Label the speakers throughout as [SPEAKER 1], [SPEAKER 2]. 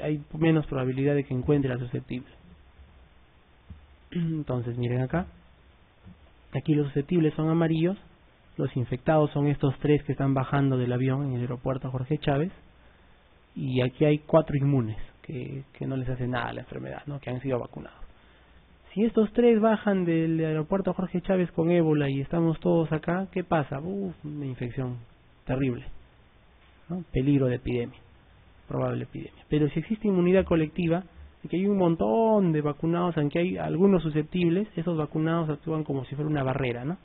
[SPEAKER 1] hay menos probabilidad de que encuentre al susceptible. Entonces miren acá, aquí los susceptibles son amarillos, los infectados son estos 3 que están bajando del avión en el aeropuerto Jorge Chávez, y aquí hay 4 inmunes que no les hace nada a la enfermedad, ¿no? Que han sido vacunados. Si estos 3 bajan del aeropuerto Jorge Chávez con ébola y estamos todos acá, ¿qué pasa? Una infección terrible, ¿no? Peligro de epidemia, probable epidemia. Pero si existe inmunidad colectiva, y que hay un montón de vacunados, aunque hay algunos susceptibles, esos vacunados actúan como si fuera una barrera, ¿no?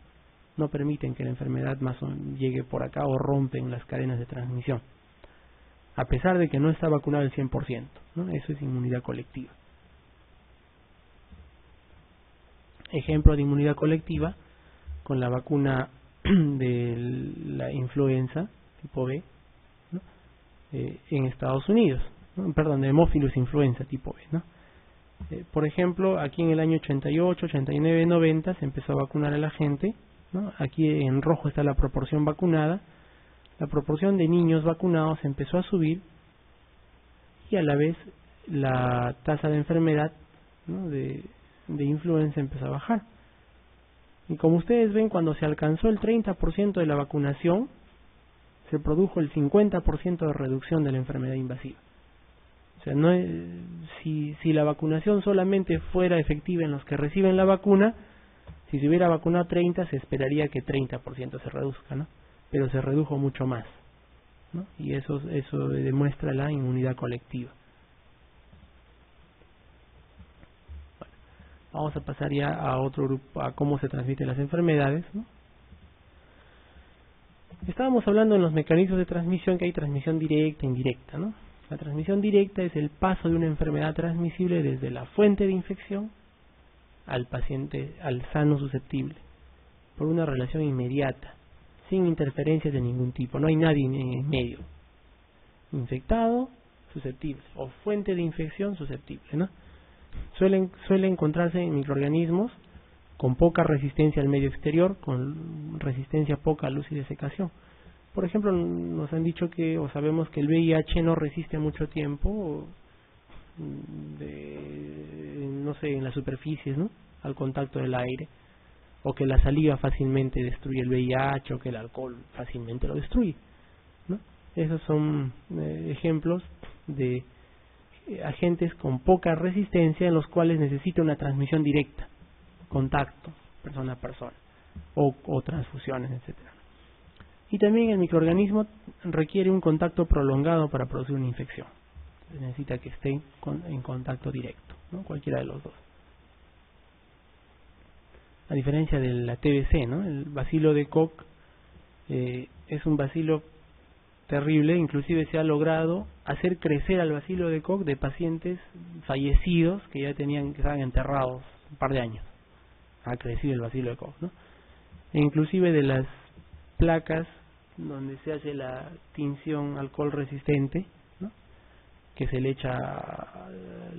[SPEAKER 1] No permiten que la enfermedad más llegue por acá o rompen las cadenas de transmisión, a pesar de que no está vacunado el 100%, ¿no? Eso es inmunidad colectiva. Ejemplo de inmunidad colectiva con la vacuna de la influenza tipo B, ¿no? En Estados Unidos, ¿no? Perdón, de Haemophilus influenza tipo B, ¿no? Por ejemplo, aquí en el año 88, 89, 90 se empezó a vacunar a la gente, ¿no? Aquí en rojo está la proporción vacunada. La proporción de niños vacunados empezó a subir y a la vez la tasa de enfermedad, ¿no? de influenza empezó a bajar. Y como ustedes ven, cuando se alcanzó el 30% de la vacunación, se produjo el 50% de reducción de la enfermedad invasiva. O sea, no es, si la vacunación solamente fuera efectiva en los que reciben la vacuna, si se hubiera vacunado 30, se esperaría que 30% se reduzca, ¿no? Pero se redujo mucho más, ¿no? Y eso demuestra la inmunidad colectiva. Bueno, vamos a pasar ya a otro grupo, a cómo se transmiten las enfermedades, ¿no? Estábamos hablando en los mecanismos de transmisión que hay transmisión directa e indirecta, ¿no? La transmisión directa es el paso de una enfermedad transmisible desde la fuente de infección al paciente, al sano susceptible, por una relación inmediata, sin interferencias de ningún tipo. No hay nadie en el medio. Infectado, susceptible, o fuente de infección, susceptible, ¿no? Suele encontrarse en microorganismos con poca resistencia al medio exterior, con resistencia poca a luz y desecación. Por ejemplo, nos han dicho que, o sabemos que el VIH no resiste mucho tiempo, no sé, en las superficies, ¿no? Al contacto del aire, o que la saliva fácilmente destruye el VIH, o que el alcohol fácilmente lo destruye, ¿no? Esos son ejemplos de agentes con poca resistencia en los cuales necesita una transmisión directa, contacto persona a persona, o transfusiones, etcétera. Y también el microorganismo requiere un contacto prolongado para producir una infección. Necesita que esté en contacto directo, ¿no? Cualquiera de los dos. A diferencia de la TBC, ¿no? El bacilo de Koch es un bacilo terrible. Inclusive se ha logrado hacer crecer al bacilo de Koch de pacientes fallecidos que ya estaban enterrados un par de años. Ha crecido el bacilo de Koch, ¿no? E inclusive de las placas donde se hace la tinción alcohol resistente, ¿no? Que se le echa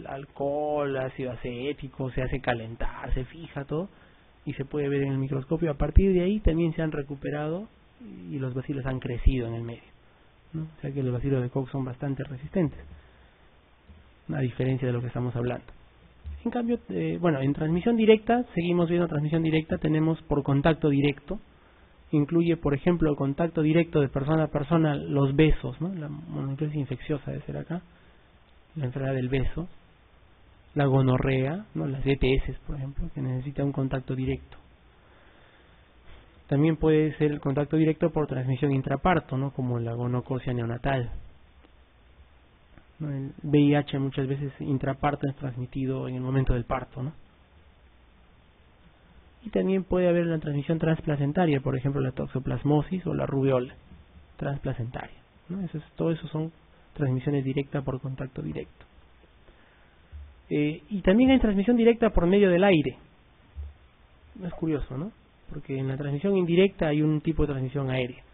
[SPEAKER 1] alcohol, ácido acético, se hace calentar, se fija todo y se puede ver en el microscopio. A partir de ahí también se han recuperado y los bacilos han crecido en el medio, ¿no? O sea que los bacilos de Koch son bastante resistentes, a diferencia de lo que estamos hablando. En cambio, en transmisión directa, seguimos viendo transmisión directa, tenemos por contacto directo. Incluye, por ejemplo, el contacto directo de persona a persona, los besos, ¿no? La mononucleosis infecciosa debe ser acá, la enfermedad del beso, la gonorrea, ¿no? Las ETS, por ejemplo, que necesita un contacto directo. También puede ser el contacto directo por transmisión intraparto, ¿no? Como la gonocosia neonatal, ¿no? El VIH muchas veces intraparto es transmitido en el momento del parto, ¿no? Y también puede haber la transmisión transplacentaria, por ejemplo la toxoplasmosis o la rubeola transplacentaria, ¿no? Todo eso son transmisiones directas por contacto directo. Y también hay transmisión directa por medio del aire. Es curioso, ¿no? Porque en la transmisión indirecta hay un tipo de transmisión aérea.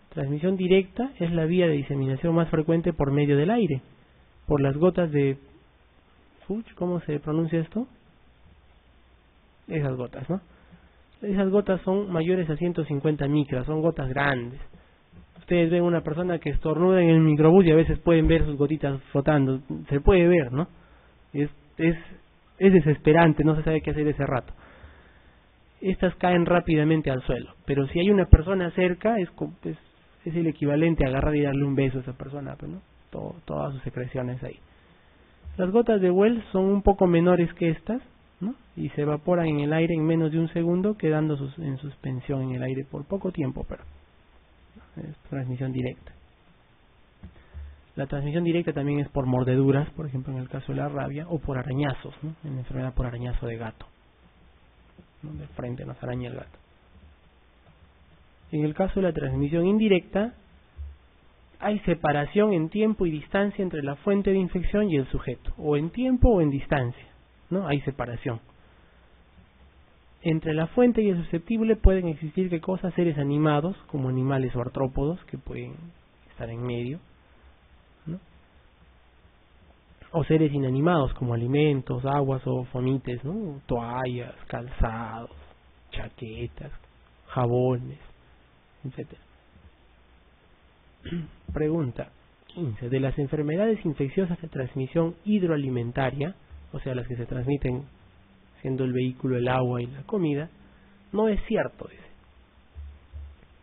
[SPEAKER 1] Transmisión directa es la vía de diseminación más frecuente por medio del aire, por las gotas de Fuchs, ¿cómo se pronuncia esto? Esas gotas, ¿no? Esas gotas son mayores a 150 micras, son gotas grandes. Ustedes ven una persona que estornuda en el microbús y a veces pueden ver sus gotitas flotando. Se puede ver, ¿no? Es desesperante, no se sabe qué hacer ese rato. Estas caen rápidamente al suelo, pero si hay una persona cerca, es el equivalente a agarrar y darle un beso a esa persona, pues, ¿no? Todas sus secreciones ahí. Las gotas de Wells son un poco menores que estas, ¿no? Y se evaporan en el aire en menos de un segundo, quedando en suspensión en el aire por poco tiempo, pero es transmisión directa. La transmisión directa también es por mordeduras, por ejemplo en el caso de la rabia, o por arañazos, ¿no? En la enfermedad por arañazo de gato, ¿no? De frente nos araña el gato. En el caso de la transmisión indirecta, hay separación en tiempo y distancia entre la fuente de infección y el sujeto, o en tiempo o en distancia, ¿no? Hay separación. Entre la fuente y el susceptible pueden existir ¿qué cosas? Seres animados, como animales o artrópodos, que pueden estar en medio, ¿no? O seres inanimados, como alimentos, aguas o fomites, ¿no? Toallas, calzados, chaquetas, jabones, etcétera. Pregunta 15. De las enfermedades infecciosas de transmisión hidroalimentaria, o sea, las que se transmiten siendo el vehículo el agua y la comida, no es cierto, dice.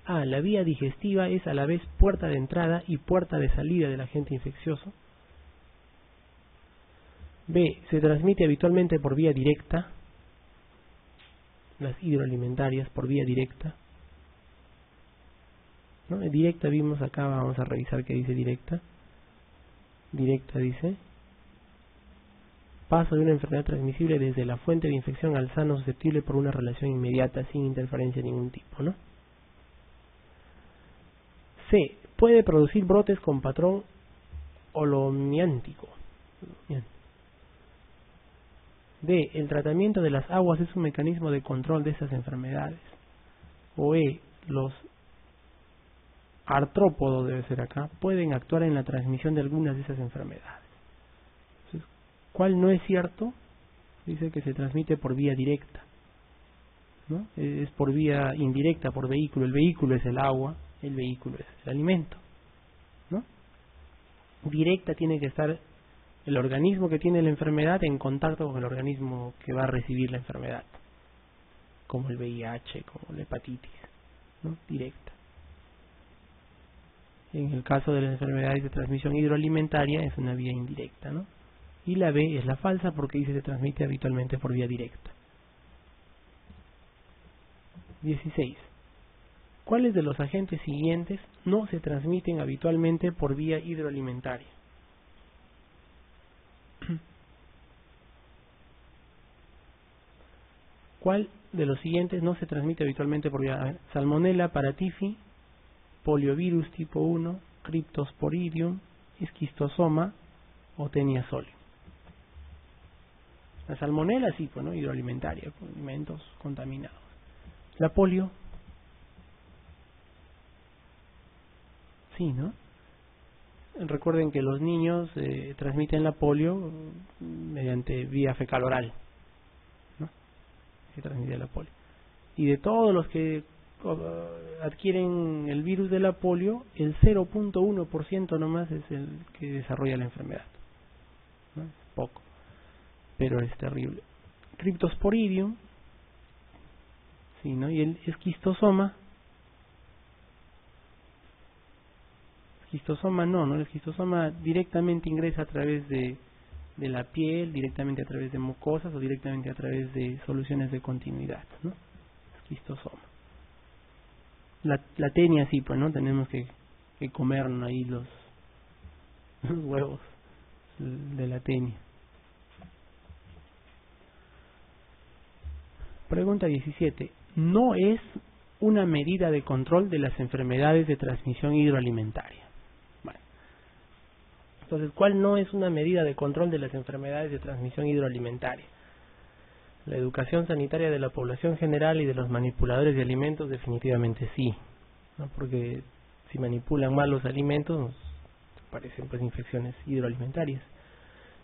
[SPEAKER 1] A. La vía digestiva es a la vez puerta de entrada y puerta de salida del agente infeccioso. B. Se transmite habitualmente por vía directa, las hidroalimentarias por vía directa, ¿no? Directa vimos acá, vamos a revisar qué dice directa. Directa dice: paso de una enfermedad transmisible desde la fuente de infección al sano susceptible por una relación inmediata sin interferencia de ningún tipo, ¿no? C. Puede producir brotes con patrón holomiántico. D. El tratamiento de las aguas es un mecanismo de control de esas enfermedades. O E. Los artrópodos, debe ser acá, pueden actuar en la transmisión de algunas de esas enfermedades. Entonces, ¿cuál no es cierto? Dice que se transmite por vía directa, ¿no? Es por vía indirecta, por vehículo. El vehículo es el agua, el vehículo es el alimento, ¿no? Directa tiene que estar el organismo que tiene la enfermedad en contacto con el organismo que va a recibir la enfermedad, como el VIH, como la hepatitis, ¿no? Directa. En el caso de las enfermedades de transmisión hidroalimentaria es una vía indirecta, ¿no? Y la B es la falsa porque dice que se transmite habitualmente por vía directa. 16. ¿Cuáles de los agentes siguientes no se transmiten habitualmente por vía hidroalimentaria? ¿Cuál de los siguientes no se transmite habitualmente por vía? A ver, Salmonella paratifi, poliovirus tipo 1, Cryptosporidium, esquistosoma o Taenia solium. La salmonela sí, pues, ¿no? Hidroalimentaria, con alimentos contaminados. La polio, sí, ¿no? Recuerden que los niños transmiten la polio mediante vía fecal oral, ¿no? Se transmite la polio. Y de todos los que adquieren el virus de la polio, el 0.1% nomás es el que desarrolla la enfermedad, ¿no? Es poco, pero es terrible. Cryptosporidium, sí, ¿no? Y el esquistosoma no, el esquistosoma directamente ingresa a través de la piel, directamente a través de mucosas o directamente a través de soluciones de continuidad, ¿no? Esquistosoma. La Taenia sí, pues, ¿no? Tenemos que comernos ahí los huevos de la Taenia. Pregunta 17. No es una medida de control de las enfermedades de transmisión hidroalimentaria. Bueno, entonces, ¿cuál no es una medida de control de las enfermedades de transmisión hidroalimentaria? La educación sanitaria de la población general y de los manipuladores de alimentos definitivamente sí, ¿no? Porque si manipulan mal los alimentos nos aparecen pues infecciones hidroalimentarias.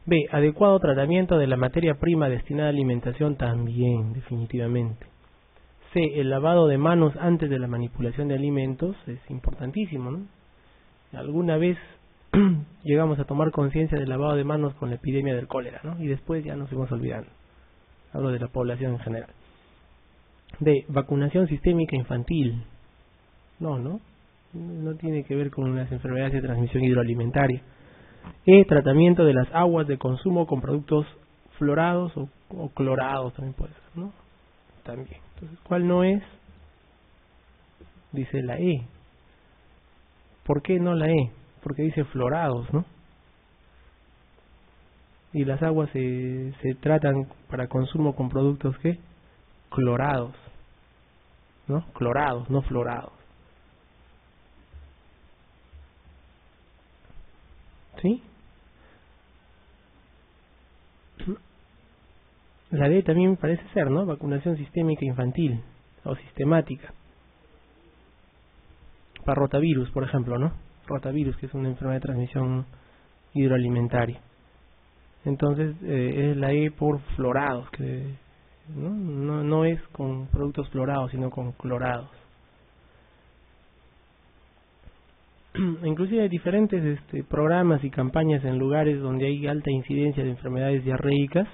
[SPEAKER 1] B. Adecuado tratamiento de la materia prima destinada a alimentación también, definitivamente. C. El lavado de manos antes de la manipulación de alimentos es importantísimo, ¿no? Alguna vez llegamos a tomar conciencia del lavado de manos con la epidemia del cólera, ¿no? Y después ya nos fuimos olvidando. Hablo de la población en general. D. Vacunación sistémica infantil. No tiene que ver con las enfermedades de transmisión hidroalimentaria. E. Tratamiento de las aguas de consumo con productos fluorados o clorados también puede ser, ¿no? También. Entonces, ¿cuál no es? Dice la E. ¿Por qué no la E? Porque dice fluorados, ¿no? Y las aguas se tratan para consumo con productos, ¿qué? Clorados, ¿no? Clorados, no fluorados. ¿Sí? La D también parece ser, ¿no? Vacunación sistémica infantil o sistemática. Para rotavirus, por ejemplo, ¿no? Rotavirus, que es una enfermedad de transmisión hidroalimentaria. Entonces, es la E por fluorados, que no es con productos fluorados, sino con clorados. Inclusive hay diferentes programas y campañas en lugares donde hay alta incidencia de enfermedades diarreicas.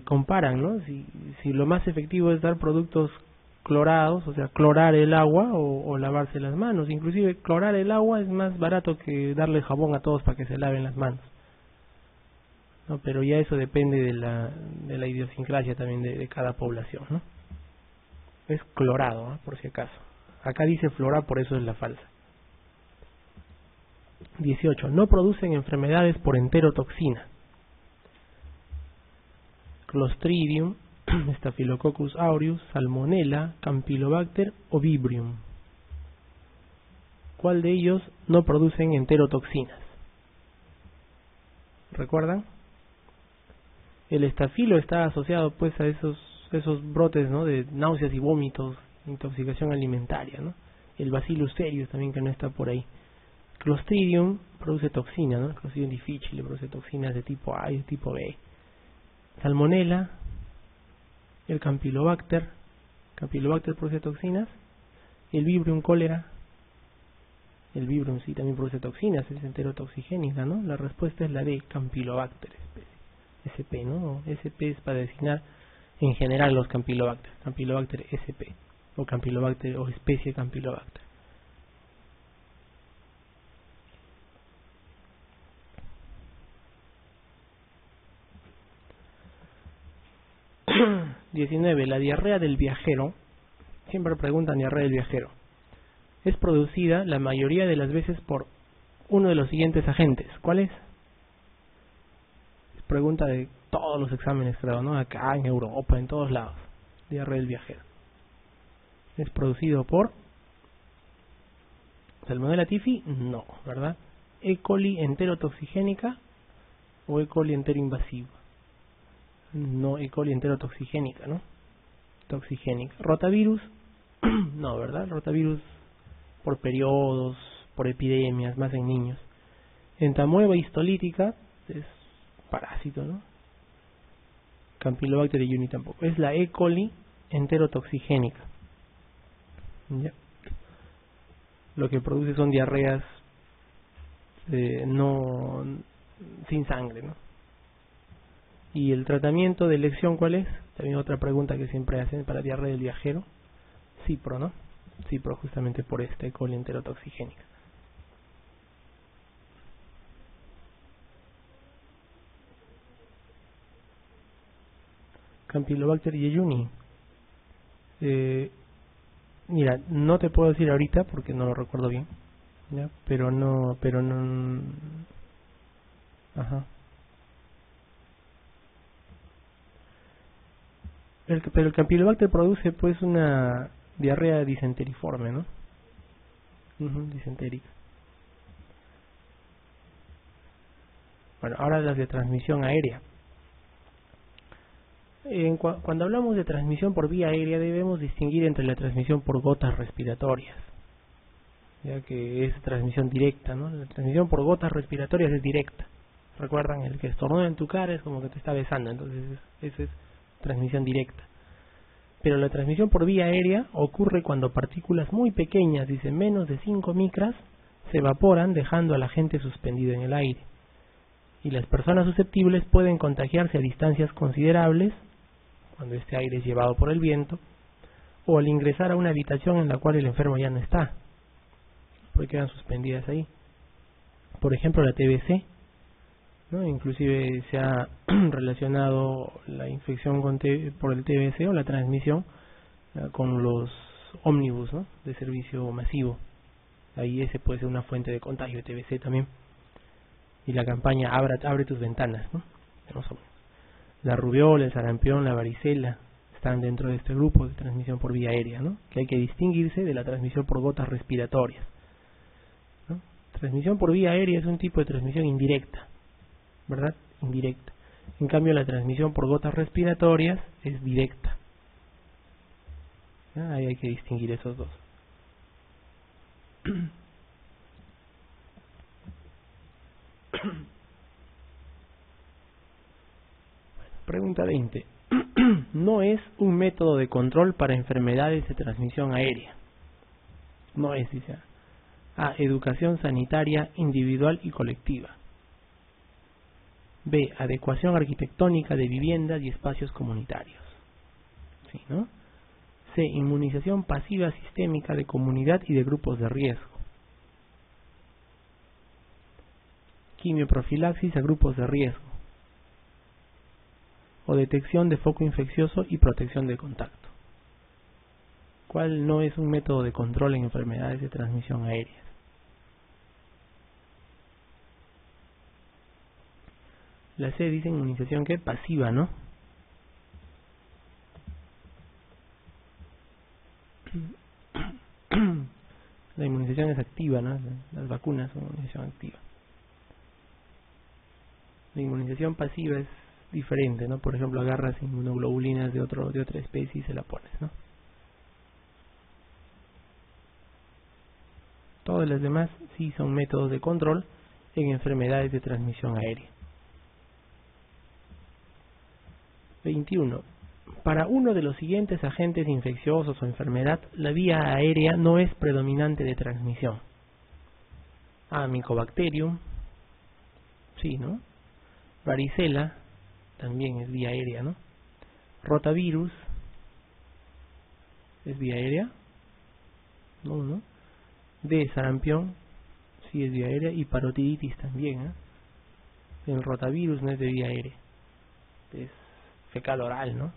[SPEAKER 1] Comparan, ¿no? Si lo más efectivo es dar productos clorados, o sea, clorar el agua o lavarse las manos. Inclusive clorar el agua es más barato que darle jabón a todos para que se laven las manos, ¿no? Pero ya eso depende de la idiosincrasia también de cada población, ¿no? Es clorado, ¿no? Por si acaso. Acá dice fluorar, por eso es la falsa. 18. No producen enfermedades por enterotoxina. Clostridium, Staphylococcus aureus, Salmonella, Campylobacter o Vibrio. ¿Cuál de ellos no producen enterotoxinas? ¿Recuerdan? El estafilo está asociado pues a esos brotes, ¿no? De náuseas y vómitos, intoxicación alimentaria, ¿no? El Bacillus cereus también, que no está por ahí. Clostridium produce toxinas, ¿no? Clostridium difficile produce toxinas de tipo A y de tipo B. Salmonella, el Campylobacter produce toxinas. El Vibrio cólera, el Vibrio sí también produce toxinas, es enterotoxigénica, ¿no? La respuesta es la de Campylobacter SP, ¿no? SP es para designar en general los Campylobacter, Campylobacter SP o Campylobacter o especie Campylobacter. La diarrea del viajero. Siempre preguntan diarrea del viajero. Es producida la mayoría de las veces por uno de los siguientes agentes. ¿Cuál es? Es pregunta de todos los exámenes, creo, ¿no? Acá en Europa, en todos lados. Diarrea del viajero. ¿Es producido por Salmonella typhi? No, ¿verdad? E. coli enterotoxigénica o E. coli enteroinvasiva. No, E. coli enterotoxigénica, ¿no? Toxigénica. Rotavirus, no, ¿verdad? Rotavirus por periodos, por epidemias, más en niños. Entamoeba histolítica es parásito, ¿no? Campylobacter jejuni tampoco. Es la E. coli enterotoxigénica. ¿Ya? Lo que produce son diarreas no sin sangre, ¿no? ¿Y el tratamiento de elección cuál es? También otra pregunta que siempre hacen para diarrea del viajero. Cipro, ¿no? Cipro, justamente por E. coli enterotoxigénica. Campylobacter jejuni. Mira, no te puedo decir ahorita porque no lo recuerdo bien, ¿ya? Pero no, ajá. Pero el Campylobacter produce pues una diarrea disenteriforme, ¿no? Disentérica. Bueno, ahora las de transmisión aérea. Cuando hablamos de transmisión por vía aérea debemos distinguir entre la transmisión por gotas respiratorias, ya que es transmisión directa, ¿no? La transmisión por gotas respiratorias es directa. ¿Recuerdan? El que estornuda en tu cara es como que te está besando, entonces eso es transmisión directa. Pero la transmisión por vía aérea ocurre cuando partículas muy pequeñas, dice menos de 5 micras, se evaporan dejando al agente suspendido en el aire. Y las personas susceptibles pueden contagiarse a distancias considerables, cuando este aire es llevado por el viento, o al ingresar a una habitación en la cual el enfermo ya no está, porque quedan suspendidas ahí. Por ejemplo, la TBC, ¿no? Inclusive se ha relacionado la infección por el TBC o la transmisión con los ómnibus, ¿no? De servicio masivo. Ahí ese puede ser una fuente de contagio de TBC también. Y la campaña abre tus ventanas, ¿no? La rubiola, el sarampión, la varicela están dentro de este grupo de transmisión por vía aérea, ¿no? Que hay que distinguirse de la transmisión por gotas respiratorias, ¿no? Transmisión por vía aérea es un tipo de transmisión indirecta, ¿verdad? Indirecta. En cambio, la transmisión por gotas respiratorias es directa. ¿Ya? Ahí hay que distinguir esos dos. Pregunta 20. No es un método de control para enfermedades de transmisión aérea. No es, dice. A. Educación sanitaria individual y colectiva. B. Adecuación arquitectónica de viviendas y espacios comunitarios. ¿Sí, no? C. Inmunización pasiva sistémica de comunidad y de grupos de riesgo. Quimioprofilaxis a grupos de riesgo. O detección de foco infeccioso y protección de contacto. ¿Cuál no es un método de control en enfermedades de transmisión aérea? La C dice inmunización que pasiva, ¿no? La inmunización es activa, ¿no? Las vacunas son inmunización activa. La inmunización pasiva es diferente, ¿no? Por ejemplo, agarras inmunoglobulinas de otra especie y se la pones, ¿no? Todas las demás sí son métodos de control en enfermedades de transmisión aérea. 21. Para uno de los siguientes agentes infecciosos o enfermedad, la vía aérea no es predominante de transmisión. A. Mycobacterium. Sí, ¿no? Varicela. También es vía aérea, ¿no? Rotavirus. ¿Es vía aérea? No, ¿no? D. Sarampión. Sí, es vía aérea. Y parotiditis también, ¿eh? El rotavirus no es de vía aérea. Es fecal oral, ¿no?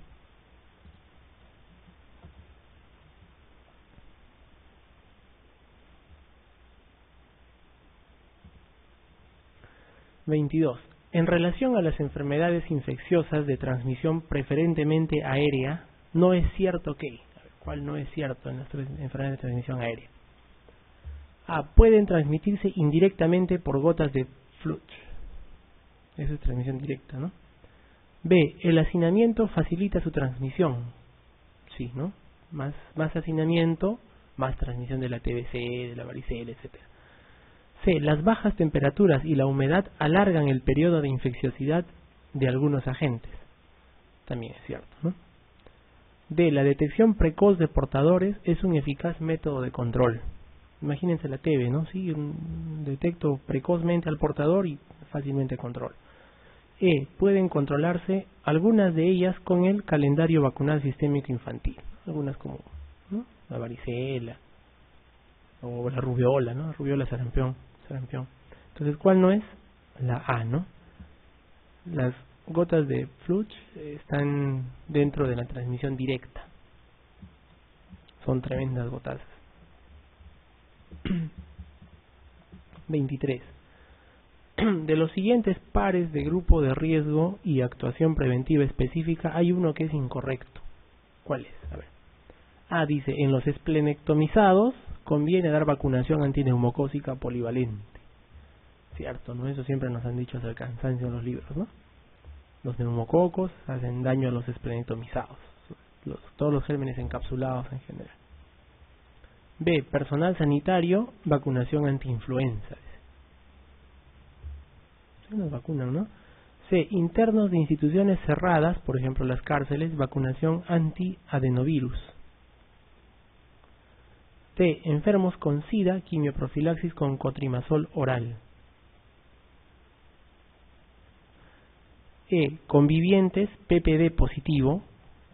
[SPEAKER 1] (22) En relación a las enfermedades infecciosas de transmisión preferentemente aérea, no es cierto que... ¿Cuál no es cierto en las enfermedades de transmisión aérea? A. Pueden transmitirse indirectamente por gotas de fluch. Eso es transmisión directa, ¿no? B. El hacinamiento facilita su transmisión. Sí, ¿no? Más hacinamiento, más transmisión de la TBC, de la varicela, etc. C. Las bajas temperaturas y la humedad alargan el periodo de infecciosidad de algunos agentes. También es cierto, ¿no? D. La detección precoz de portadores es un eficaz método de control. Imagínense la TB, ¿no? Sí, detecto precozmente al portador y fácilmente controlo. E. Pueden controlarse algunas de ellas con el calendario vacunal sistémico infantil. Algunas como, ¿no? La varicela o la rubiola, ¿no? Rubiola, sarampión. Entonces, ¿cuál no es? La A, ¿no? Las gotas de fluch están dentro de la transmisión directa. Son tremendas gotas. 23. De los siguientes pares de grupo de riesgo y actuación preventiva específica, hay uno que es incorrecto. ¿Cuál es? A ver. A dice, en los esplenectomizados conviene dar vacunación antineumocócica polivalente. Cierto, ¿no? Eso siempre nos han dicho hasta el cansancio en los libros, ¿no? Los neumococos hacen daño a los esplenectomizados. Todos los gérmenes encapsulados en general. B. Personal sanitario, vacunación antiinfluenza. Se nos vacunan, ¿no? C. Internos de instituciones cerradas, por ejemplo las cárceles, vacunación anti-adenovirus. D. Enfermos con SIDA, quimioprofilaxis con cotrimazol oral. E. Convivientes, PPD positivo,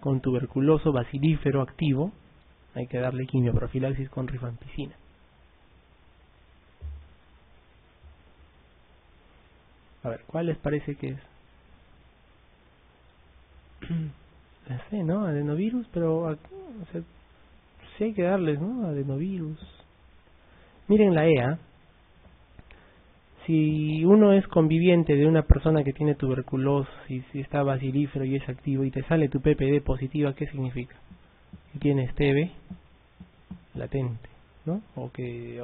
[SPEAKER 1] con tuberculoso bacilífero activo, hay que darle quimioprofilaxis con rifampicina. A ver, ¿cuál les parece que es? La C, ¿no? Adenovirus, pero o sea, sí hay que darles, ¿no? Adenovirus. Miren la EA. Si uno es conviviente de una persona que tiene tuberculosis, si está bacilífero y es activo y te sale tu PPD positiva, ¿qué significa? Que tienes TB latente, ¿no? O que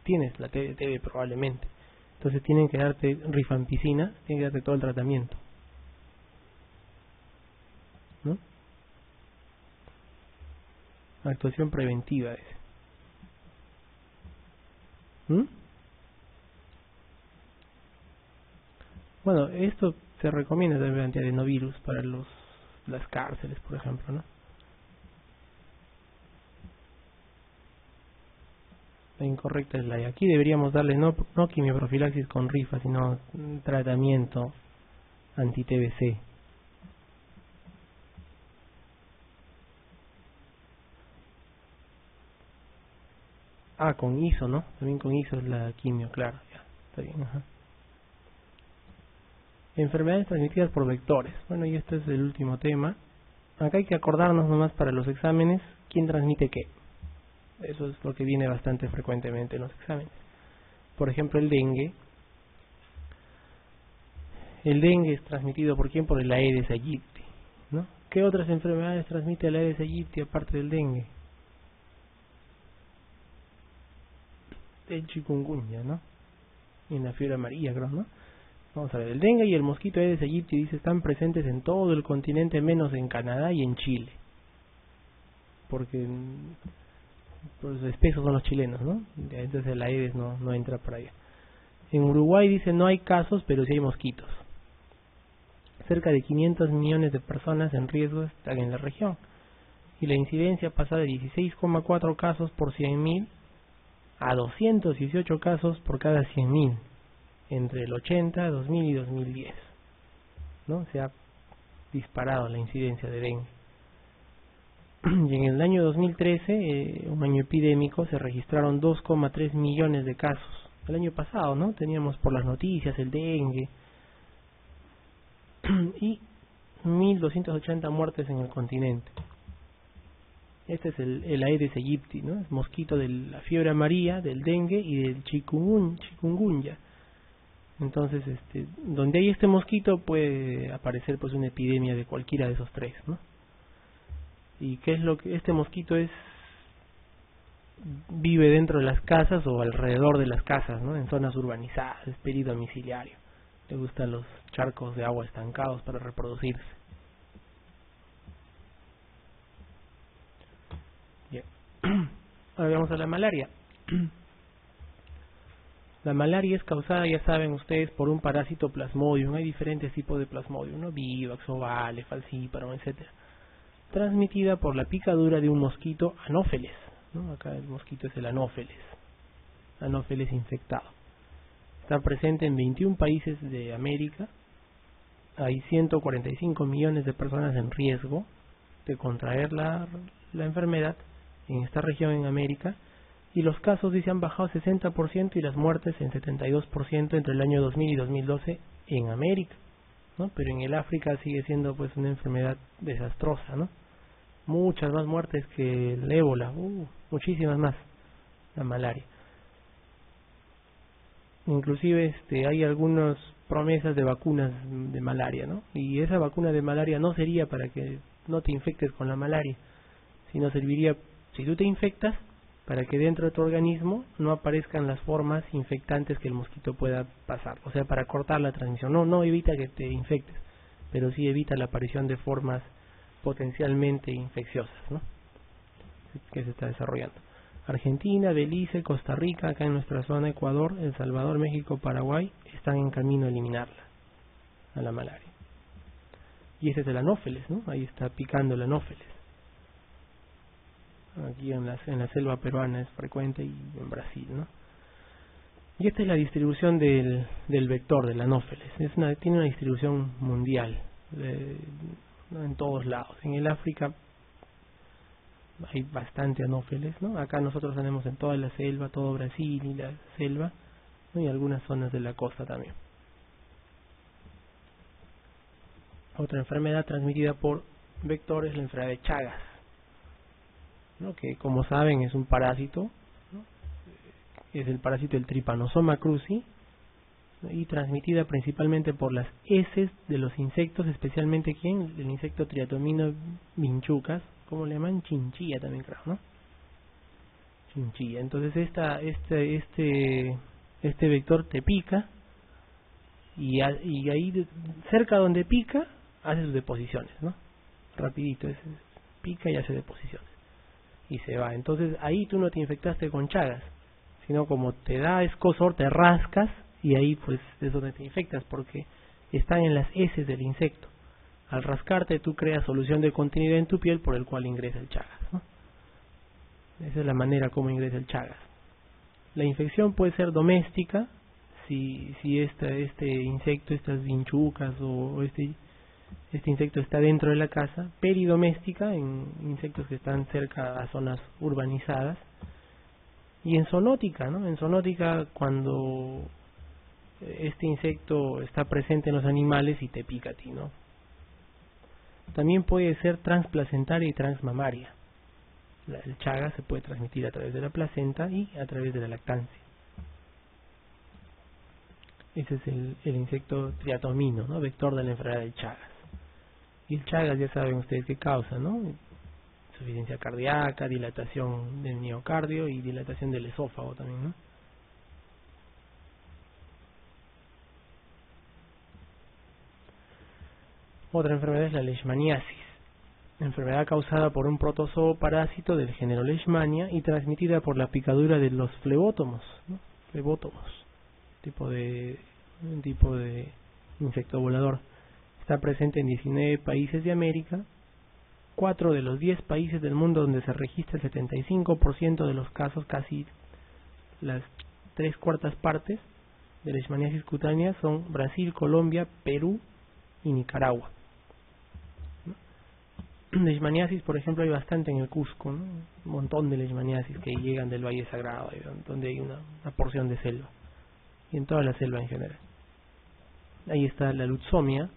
[SPEAKER 1] tienes la TB probablemente. Entonces tienen que darte rifampicina, tienen que darte todo el tratamiento, ¿no? Actuación preventiva es. Bueno, esto se recomienda también antiadenovirus para las cárceles, por ejemplo, ¿no? La incorrecta es la de aquí. Deberíamos darle no quimioprofilaxis con rifa, sino tratamiento anti-TBC. Ah, con ISO, ¿no? También con ISO es la quimio, claro. Ya, está bien, ajá. Enfermedades transmitidas por vectores. Bueno, y este es el último tema. Acá hay que acordarnos nomás para los exámenes quién transmite qué. Eso es lo que viene bastante frecuentemente en los exámenes. Por ejemplo, el dengue. El dengue es transmitido por quién? Por el Aedes aegypti, ¿no? ¿Qué otras enfermedades transmite el Aedes aegypti aparte del dengue? El chikungunya, ¿no? Y la fiebre amarilla, creo, ¿no? Vamos a ver, el dengue y el mosquito Aedes aegypti dice están presentes en todo el continente menos en Canadá y en Chile. Porque los espesos son los chilenos, ¿no? Entonces el Aedes no entra por allá. En Uruguay dice no hay casos, pero sí hay mosquitos. Cerca de 500 millones de personas en riesgo están en la región. Y la incidencia pasa de 16,4 casos por 100.000 a 218 casos por cada 100.000 entre el 80, 2000 y 2010, ¿no? Se ha disparado la incidencia de dengue. Y en el año 2013, un año epidémico, se registraron 2,3 millones de casos. El año pasado, ¿no? Teníamos por las noticias el dengue y 1.280 muertes en el continente. Este es el Aedes aegypti, ¿no? El mosquito de la fiebre amarilla, del dengue y del chikungunya. Entonces, donde hay este mosquito puede aparecer pues una epidemia de cualquiera de esos tres, ¿no? ¿Y qué es lo que este mosquito es? Vive dentro de las casas o alrededor de las casas, ¿no? En zonas urbanizadas, es peridomiciliario. Le gustan los charcos de agua estancados para reproducirse. Bien. Ahora vamos a la malaria. La malaria es causada, ya saben ustedes, por un parásito Plasmodium. Hay diferentes tipos de Plasmodium, ¿no? Vivax, ovale, falciparum, etcétera. Transmitida por la picadura de un mosquito anófeles, ¿no? Acá el mosquito es el anófeles infectado. Está presente en 21 países de América. Hay 145 millones de personas en riesgo de contraer la enfermedad en esta región en América. Y los casos dice han bajado 60% y las muertes en 72% entre el año 2000 y 2012 en América, ¿no? Pero en el África sigue siendo pues una enfermedad desastrosa, ¿no? Muchas más muertes que el ébola, muchísimas más, la malaria. Inclusive hay algunas promesas de vacunas de malaria, ¿no? Y esa vacuna de malaria no sería para que no te infectes con la malaria, sino serviría, si tú te infectas, para que dentro de tu organismo no aparezcan las formas infectantes que el mosquito pueda pasar, o sea, para cortar la transmisión. No evita que te infectes, pero sí evita la aparición de formas potencialmente infecciosas, ¿no? Que se está desarrollando. Argentina, Belice, Costa Rica, acá en nuestra zona, Ecuador, El Salvador, México, Paraguay, están en camino a eliminarla. a la malaria. Y ese es el anófeles, ¿no? Ahí está picando el anófeles. Aquí en la selva peruana es frecuente y en Brasil, ¿no? Y esta es la distribución del vector, del anófeles. Tiene una distribución mundial, ¿no? En todos lados. En el África hay bastante anófeles, ¿no? Acá nosotros tenemos en toda la selva, todo Brasil y la selva, ¿no? Y algunas zonas de la costa también. Otra enfermedad transmitida por vectores es la enfermedad de Chagas, ¿no? Que como saben es un parásito, ¿no? Es el parásito del Trypanosoma cruzi, ¿no? Y transmitida principalmente por las heces de los insectos, especialmente ¿quién? El insecto Triatomino vinchucas, ¿cómo le llaman? Chinchilla también creo, ¿no? Chinchilla. Entonces este vector te pica y ahí cerca donde pica hace sus deposiciones, ¿no? Rapidito, pica y hace deposiciones y se va. Entonces ahí tú no te infectaste con Chagas, sino como te da escozor, te rascas y ahí pues es donde te infectas, porque están en las heces del insecto. Al rascarte tú creas solución de continuidad en tu piel por el cual ingresa el Chagas, ¿no? Esa es la manera como ingresa el Chagas. La infección puede ser doméstica, si este insecto, estas vinchucas o este insecto está dentro de la casa, peridoméstica en insectos que están cerca a zonas urbanizadas, y en zoonótica, ¿no? En zoonótica cuando este insecto está presente en los animales y te pica a ti, ¿no? También puede ser transplacentaria y transmamaria. El Chagas se puede transmitir a través de la placenta y a través de la lactancia. Ese es el insecto triatomino, ¿no? Vector de la enfermedad del Chagas. Y el Chagas ya saben ustedes qué causa, ¿no? Insuficiencia cardíaca, dilatación del miocardio y dilatación del esófago también, ¿no? Otra enfermedad es la leishmaniasis, enfermedad causada por un protozoo parásito del género Leishmania y transmitida por la picadura de los flebótomos, ¿no? Flebótomos, un tipo de insecto volador. Está presente en 19 países de América, 4 de los 10 países del mundo donde se registra el 75% de los casos, casi las 3/4 partes de leishmaniasis cutánea son Brasil, Colombia, Perú y Nicaragua. Leishmaniasis, por ejemplo, hay bastante en el Cusco, ¿no? Un montón de leishmaniasis que llegan del Valle Sagrado, donde hay una porción de selva, y en toda la selva en general. Ahí está la lutzomia,